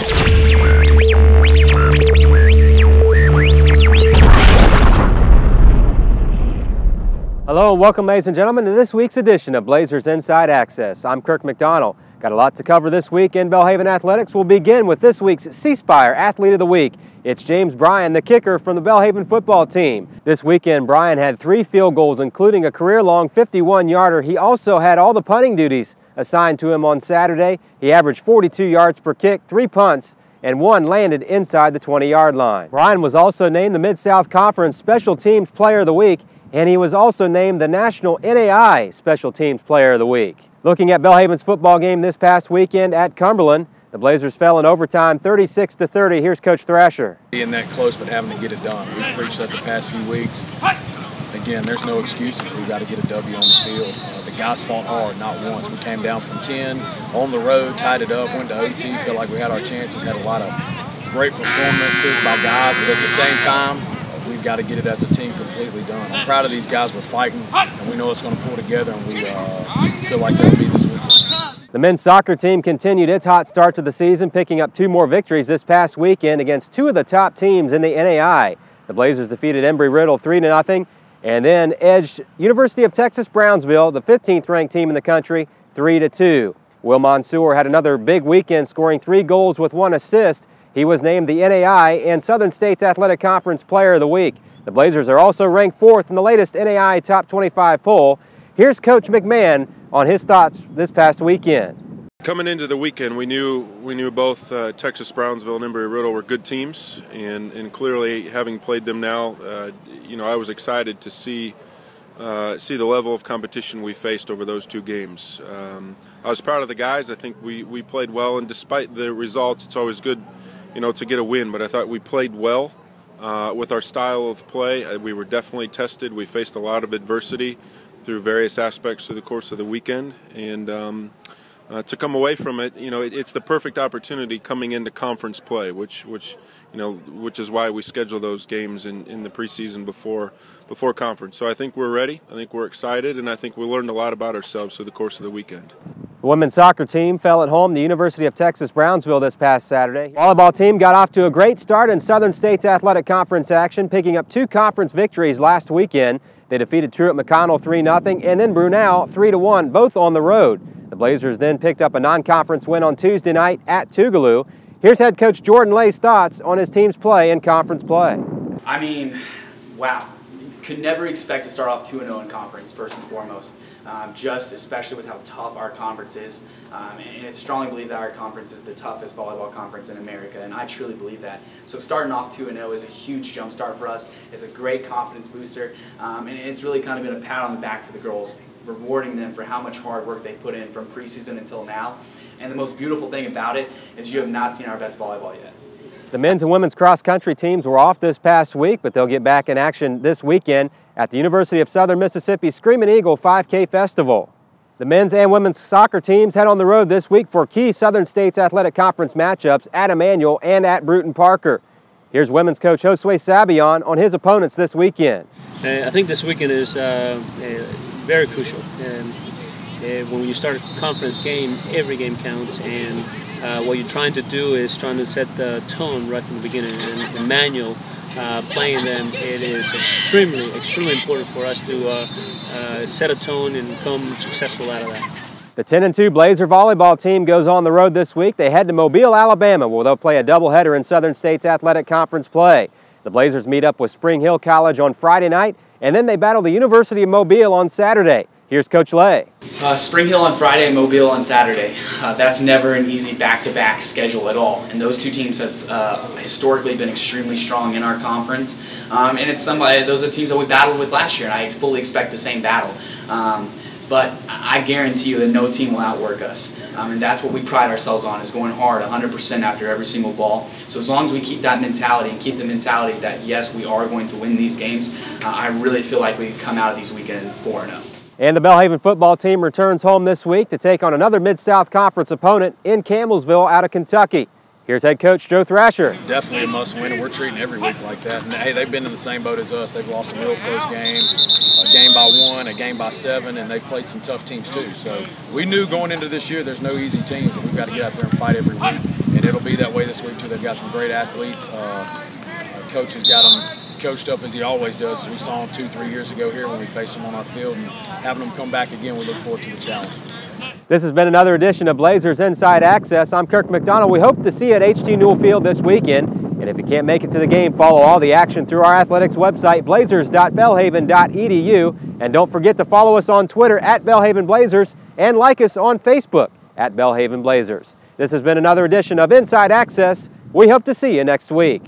Hello and welcome, ladies and gentlemen, to this week's edition of Blazers Inside Access. I'm Kirk McDonnell. Got a lot to cover this week in Belhaven Athletics. We'll begin with this week's C-Spire Athlete of the Week. It's James Bryan, the kicker from the Belhaven football team. This weekend, Bryan had 3 field goals, including a career-long 51-yarder. He also had all the punting duties assigned to him on Saturday. He averaged 42 yards per kick, 3 punts, and 1 landed inside the 20-yard line. Bryan was also named the Mid-South Conference Special Teams Player of the Week, and he was also named the National NAI Special Teams Player of the Week. Looking at Belhaven's football game this past weekend at Cumberland, the Blazers fell in overtime 36-30. Here's Coach Thrasher. Being that close but having to get it done. We've preached that the past few weeks. Again, there's no excuses. We've got to get a W on the field. The guys fought hard, not once. We came down from 10 on the road, tied it up, went to OT, felt like we had our chances, had a lot of great performances by guys, but at the same time, we've got to get it as a team completely done. I'm proud of these guys. We're fighting, and we know it's going to pull together, and we feel like that'll be this weekend. The men's soccer team continued its hot start to the season, picking up 2 more victories this past weekend against 2 of the top teams in the NAI. The Blazers defeated Embry-Riddle 3-0, and then edged University of Texas Brownsville, the 15th ranked team in the country, 3-2. Will Mansour had another big weekend, scoring 3 goals with 1 assist. He was named the NAI and Southern States Athletic Conference Player of the Week. The Blazers are also ranked 4th in the latest NAI Top 25 poll. Here's Coach McMahon on his thoughts this past weekend. Coming into the weekend, we knew both Texas Brownsville and Embry-Riddle were good teams, and clearly, having played them now, I was excited to see the level of competition we faced over those 2 games. I was proud of the guys. I think we played well, and despite the results, it's always good, to get a win. But I thought we played well with our style of play. We were definitely tested. We faced a lot of adversity through various aspects through the course of the weekend, and to come away from it, it's the perfect opportunity coming into conference play, which is why we schedule those games in the preseason before conference. So I think we're ready. I think we're excited, and I think we learned a lot about ourselves through the course of the weekend. The women's soccer team fell at home to the University of Texas Brownsville this past Saturday. The volleyball team got off to a great start in Southern States Athletic Conference action, picking up 2 conference victories last weekend. They defeated Truett McConnell 3-0 and then Brunel 3-1, both on the road. The Blazers then picked up a non-conference win on Tuesday night at Tougaloo. Here's head coach Jordan Lay's thoughts on his team's play in conference play. I mean, wow. Could never expect to start off 2-0 in conference, first and foremost. Just especially with how tough our conference is. And I strongly believe that our conference is the toughest volleyball conference in America, and I truly believe that. So starting off 2-0 is a huge jump start for us. It's a great confidence booster, and it's really kind of been a pat on the back for the girls, rewarding them for how much hard work they put in from preseason until now. And the most beautiful thing about it is you have not seen our best volleyball yet. The men's and women's cross-country teams were off this past week, but they'll get back in action this weekend at the University of Southern Mississippi Screaming Eagle 5K Festival. The men's and women's soccer teams head on the road this week for key Southern States Athletic Conference matchups at Emmanuel and at Bruton Parker. Here's women's coach Josue Sabion on his opponents this weekend. I think this weekend is very crucial. When you start a conference game, every game counts, and what you're trying to do is trying to set the tone right from the beginning. And Emmanuel, playing them, it is extremely important for us to set a tone and come successful out of that. The 10-2 Blazer volleyball team goes on the road this week. They head to Mobile, Alabama, where they'll play a doubleheader in Southern States Athletic Conference play. The Blazers meet up with Spring Hill College on Friday night, and then they battle the University of Mobile on Saturday. Here's Coach Lay. Spring Hill on Friday and Mobile on Saturday. That's never an easy back-to-back schedule at all. And those 2 teams have historically been extremely strong in our conference. And those are teams that we battled with last year, and I fully expect the same battle. But I guarantee you that no team will outwork us. And that's what we pride ourselves on, is going hard 100% after every single ball. So as long as we keep that mentality and keep the mentality that, yes, we are going to win these games, I really feel like we can come out of these weekends 4-0. And the Belhaven football team returns home this week to take on another Mid-South Conference opponent in Campbellsville out of Kentucky. Here's head coach Joe Thrasher. Definitely a must-win, and we're treating every week like that. And hey, they've been in the same boat as us. They've lost some real close games, a game by 1, a game by 7, and they've played some tough teams too. So we knew going into this year there's no easy teams, and we've got to get out there and fight every week. And it'll be that way this week too. They've got some great athletes. Coach has got them coached up as he always does. As we saw him 2-3 years ago here when we faced him on our field, and having them come back again, we look forward to the challenge. This has been another edition of Blazers Inside Access. I'm Kirk McDonnell. We hope to see you at HG Newell Field this weekend. And if you can't make it to the game, follow all the action through our athletics website, blazers.belhaven.edu. And don't forget to follow us on Twitter at Belhaven Blazers and like us on Facebook at Belhaven Blazers. This has been another edition of Inside Access. We hope to see you next week.